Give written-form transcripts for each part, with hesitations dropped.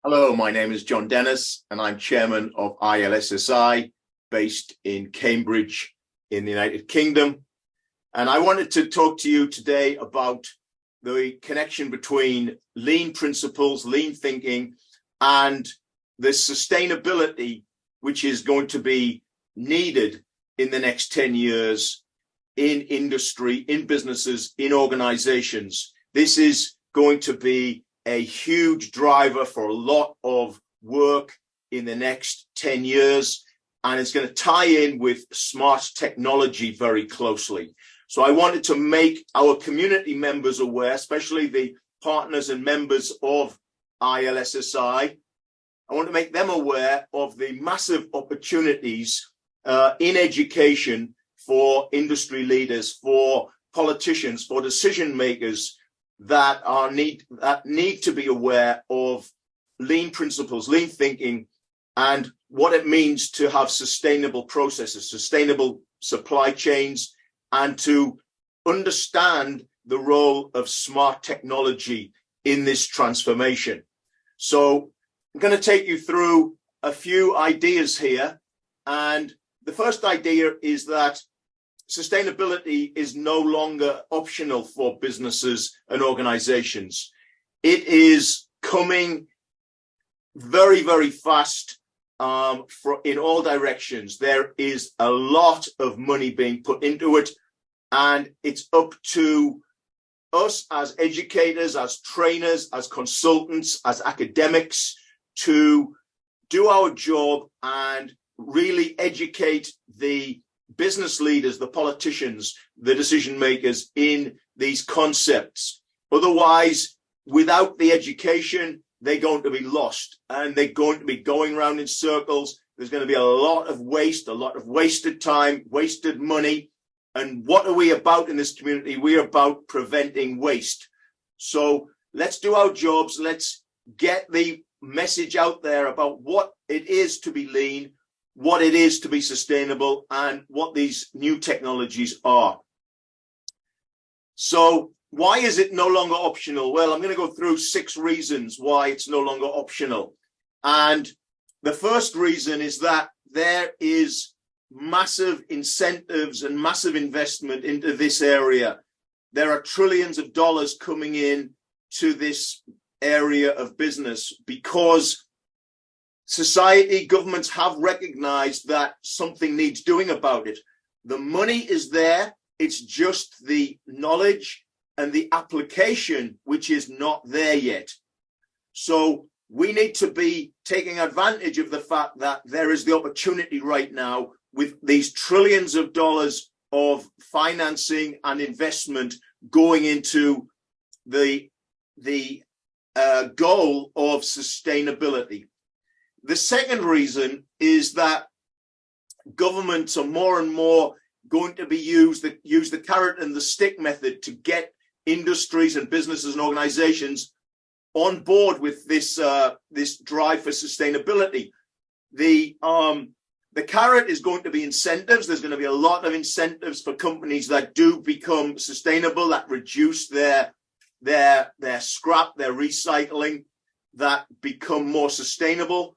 Hello, my name is John Dennis, and I'm chairman of ILSSI, based in Cambridge in the United Kingdom. And I wanted to talk to you today about the connection between lean principles, lean thinking, and the sustainability which is going to be needed in the next 10 years in industry, in businesses, in organizations. This is going to be a huge driver for a lot of work in the next 10 years, and it's going to tie in with smart technology very closely. So I wanted to make our community members aware, especially the partners and members of ILSSI. I want to make them aware of the massive opportunities in education for industry leaders, for politicians, for decision makers that need to be aware of lean principles, lean thinking, and what it means to have sustainable processes, sustainable supply chains, and to understand the role of smart technology in this transformation. So I'm going to take you through a few ideas here. And the first idea is that sustainability is no longer optional for businesses and organizations. It is coming very, very fast in all directions. There is a lot of money being put into it, and it's up to us as educators, as trainers, as consultants, as academics to do our job and really educate the business leaders, the politicians, the decision makers in these concepts. Otherwise, without the education, they're going to be lost and they're going to be going around in circles. There's going to be a lot of waste, a lot of wasted time, wasted money. And what are we about in this community? We're about preventing waste. So let's do our jobs. Let's get the message out there about what it is to be lean, what it is to be sustainable, and what these new technologies are. So why is it no longer optional? Well, I'm going to go through 6 reasons why it's no longer optional. And the first reason is that there is massive incentives and massive investment into this area. There are trillions of dollars coming in to this area of business because society, governments have recognized that something needs doing about it. The money is there. It's just the knowledge and the application which is not there yet. So we need to be taking advantage of the fact that there is the opportunity right now with these trillions of dollars of financing and investment going into the goal of sustainability. The second reason is that governments are more and more going to be use the carrot and the stick method to get industries and businesses and organizations on board with this this drive for sustainability. The carrot is going to be incentives. There's going to be a lot of incentives for companies that do become sustainable, that reduce their scrap, their recycling, that become more sustainable.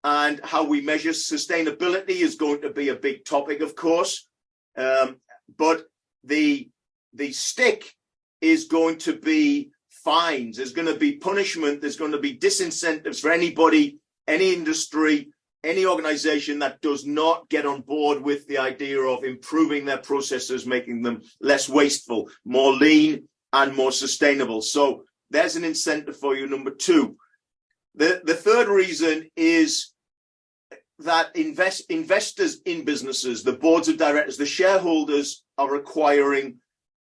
And how we measure sustainability is going to be a big topic, of course. But the stick is going to be fines. There's going to be punishment. There's going to be disincentives for anybody, any industry, any organization that does not get on board with the idea of improving their processes, making them less wasteful, more lean, and more sustainable. So there's an incentive for you, number 2. The third reason is that investors in businesses, the boards of directors, the shareholders are requiring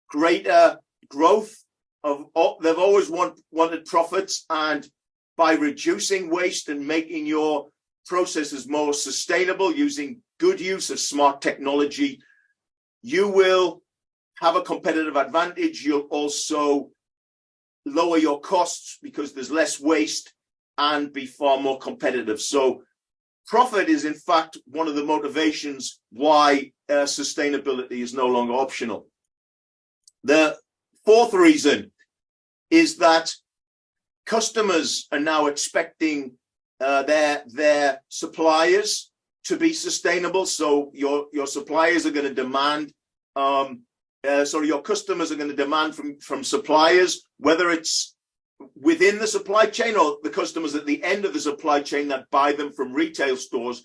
greater growth. They've always wanted profits, and by reducing waste and making your processes more sustainable using good use of smart technology, you will have a competitive advantage. You'll also lower your costs because there's less waste and be far more competitive. So profit is, in fact, one of the motivations why sustainability is no longer optional. The fourth reason is that customers are now expecting their suppliers to be sustainable. So your suppliers are going to demand, your customers are going to demand from suppliers, whether it's within the supply chain or the customers at the end of the supply chain that buy them from retail stores.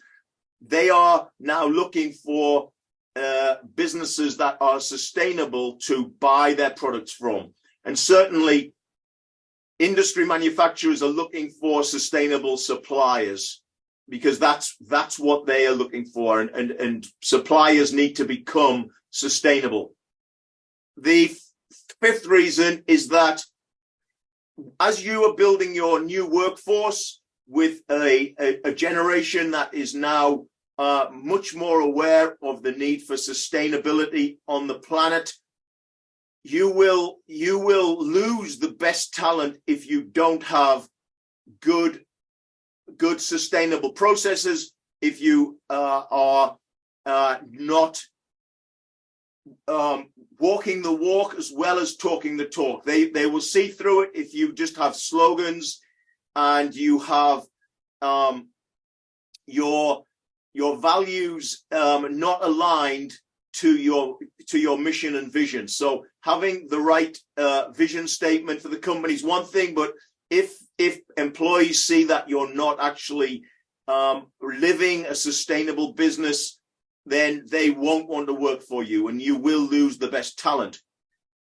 They are now looking for businesses that are sustainable to buy their products from. And certainly industry manufacturers are looking for sustainable suppliers, because that's what they are looking for, and suppliers need to become sustainable. The fifth reason is that as you are building your new workforce with a generation that is now much more aware of the need for sustainability on the planet, you will lose the best talent if you don't have good sustainable processes, if you are not walking the walk as well as talking the talk. They will see through it if you just have slogans and you have your values not aligned to your mission and vision. So having the right vision statement for the company is one thing, but if employees see that you're not actually living a sustainable business, then they won't want to work for you, and you will lose the best talent.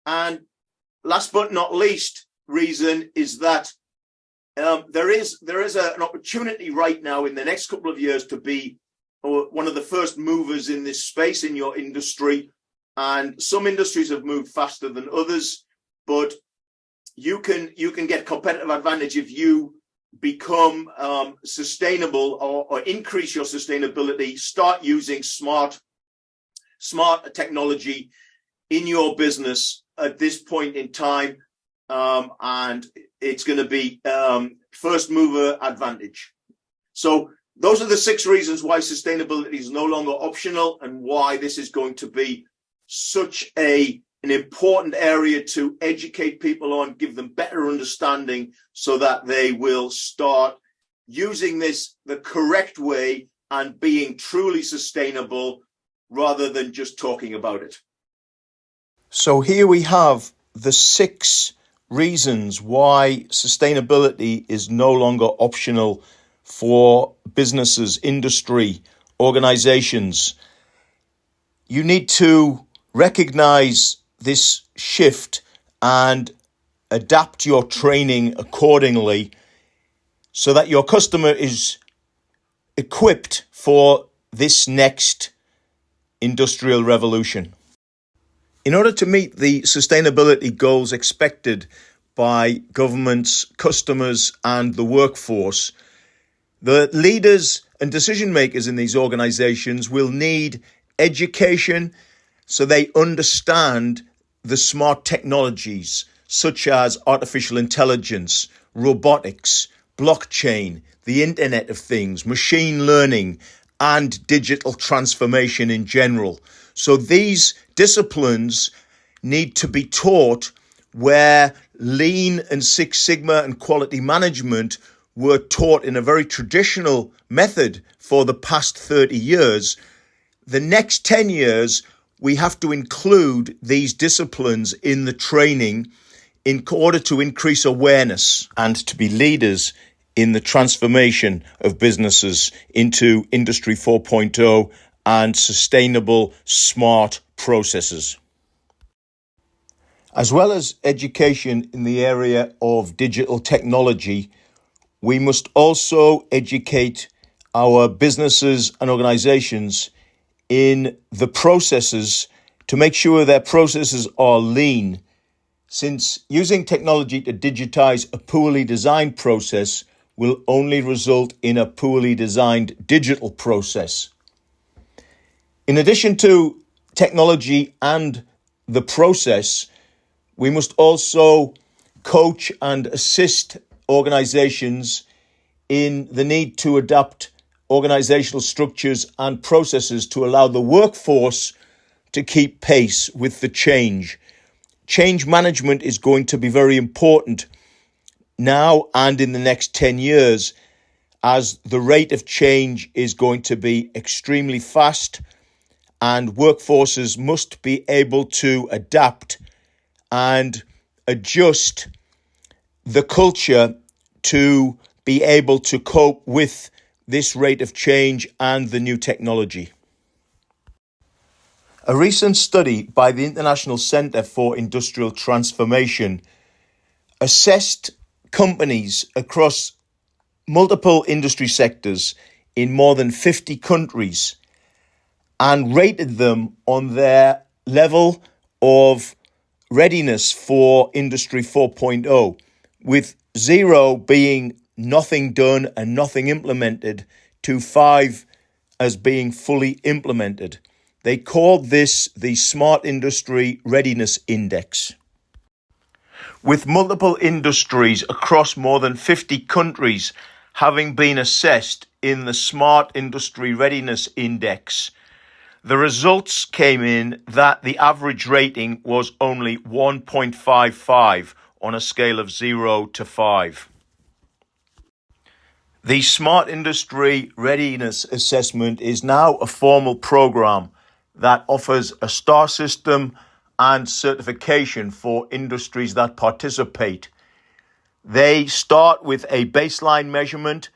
And last but not least reason is that there is an opportunity right now in the next couple of years to be one of the first movers in this space in your industry. And some industries have moved faster than others, but you can get competitive advantage if you become sustainable or increase your sustainability. Start using smart technology in your business at this point in time, and it's going to be first mover advantage. So those are the 6 reasons why sustainability is no longer optional, and why this is going to be such an important area to educate people on, give them better understanding, so that they will start using this the correct way and being truly sustainable rather than just talking about it. So here we have the 6 reasons why sustainability is no longer optional for businesses, industry, organizations. You need to recognize this shift and adapt your training accordingly so that your customer is equipped for this next industrial revolution. In order to meet the sustainability goals expected by governments, customers, and the workforce, the leaders and decision makers in these organizations will need education so they understand the smart technologies such as artificial intelligence, robotics, blockchain, the Internet of Things, machine learning, and digital transformation in general. So these disciplines need to be taught where Lean and Six Sigma and quality management were taught in a very traditional method for the past 30 years. The next 10 years, we have to include these disciplines in the training in order to increase awareness and to be leaders in the transformation of businesses into Industry 4.0 and sustainable, smart processes. As well as education in the area of digital technology, we must also educate our businesses and organizations in the processes to make sure their processes are lean, since using technology to digitize a poorly designed process will only result in a poorly designed digital process. In addition to technology and the process, we must also coach and assist organizations in the need to adapt organizational structures and processes to allow the workforce to keep pace with the change. Change management is going to be very important now and in the next 10 years, as the rate of change is going to be extremely fast and workforces must be able to adapt and adjust the culture to be able to cope with this rate of change and the new technology. A recent study by the International Centre for Industrial Transformation assessed companies across multiple industry sectors in more than 50 countries and rated them on their level of readiness for Industry 4.0, with 0 being nothing done and nothing implemented to 5 as being fully implemented. They called this the Smart Industry Readiness Index. With multiple industries across more than 50 countries having been assessed in the Smart Industry Readiness Index, the results came in that the average rating was only 1.55 on a scale of 0 to 5. The Smart Industry Readiness Assessment is now a formal program that offers a star system and certification for industries that participate. They start with a baseline measurement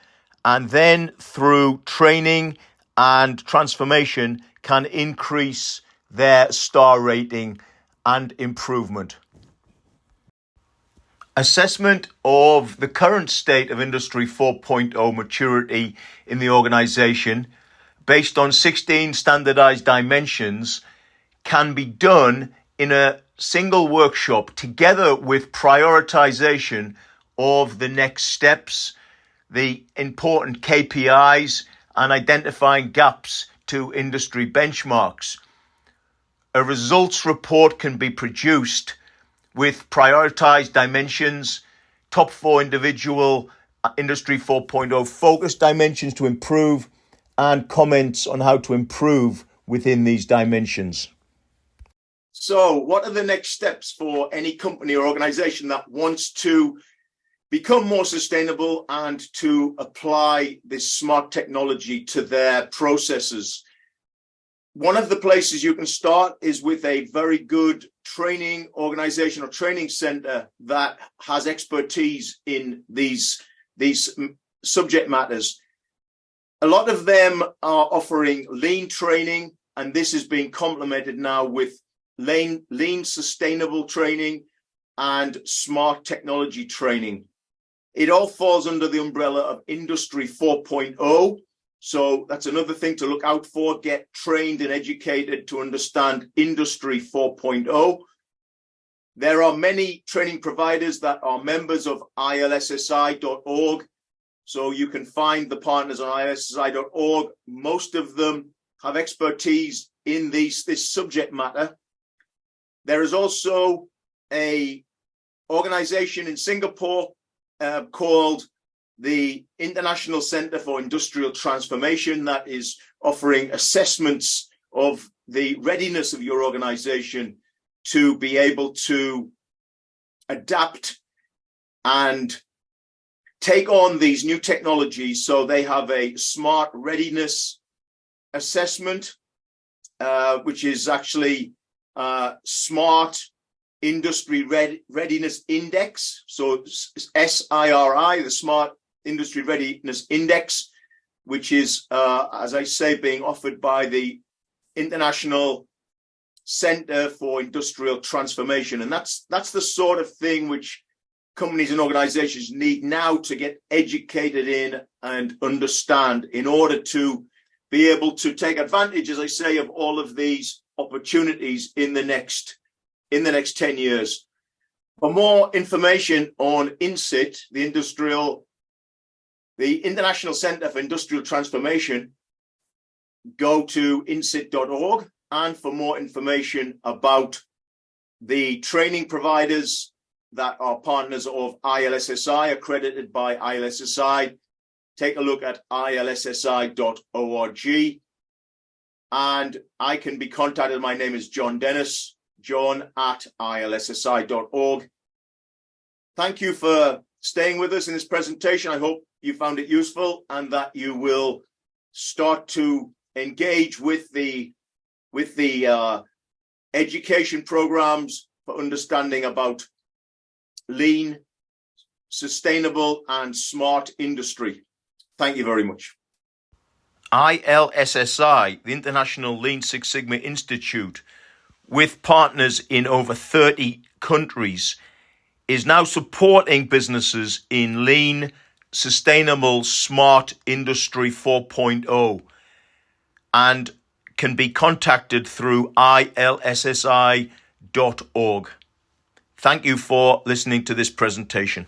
and then through training and transformation can increase their star rating and improvement. Assessment of the current state of Industry 4.0 maturity in the organization based on 16 standardized dimensions can be done in a single workshop together with prioritization of the next steps, the important KPIs, and identifying gaps to industry benchmarks. A results report can be produced with prioritized dimensions, top 4 individual Industry 4.0 focus dimensions to improve, and comments on how to improve within these dimensions. So what are the next steps for any company or organization that wants to become more sustainable and to apply this smart technology to their processes? One of the places you can start is with a very good training organization or training center that has expertise in these subject matters. A lot of them are offering lean training, and this is being complemented now with lean sustainable training and smart technology training. It all falls under the umbrella of Industry 4.0. So that's another thing to look out for. Get trained and educated to understand Industry 4.0. There are many training providers that are members of ilssi.org. So you can find the partners on ilssi.org. Most of them have expertise in this subject matter. There is also an organization in Singapore called the International Centre for Industrial Transformation that is offering assessments of the readiness of your organization to be able to adapt and take on these new technologies. So they have a smart readiness assessment, which is actually Smart Industry Readiness Index. So SIRI, the Smart Industry Readiness Index, which is, as I say, being offered by the International Center for Industrial Transformation. And that's the sort of thing which companies and organizations need now to get educated in and understand in order to be able to take advantage, as I say, of all of these opportunities in the next 10 years. For more information on INSIT, the International Center for Industrial Transformation, go to insit.org. And for more information about the training providers that are partners of ILSSI, accredited by ILSSI, take a look at ilssi.org. And I can be contacted. My name is John Dennis, john@ilssi.org. Thank you for staying with us in this presentation. I hope you found it useful and that you will start to engage with the education programs for understanding about lean, sustainable, and smart industry. Thank you very much. ILSSI, the International Lean Six Sigma Institute, with partners in over 30 countries, is now supporting businesses in lean, sustainable, smart industry 4.0 and can be contacted through ilssi.org. Thank you for listening to this presentation.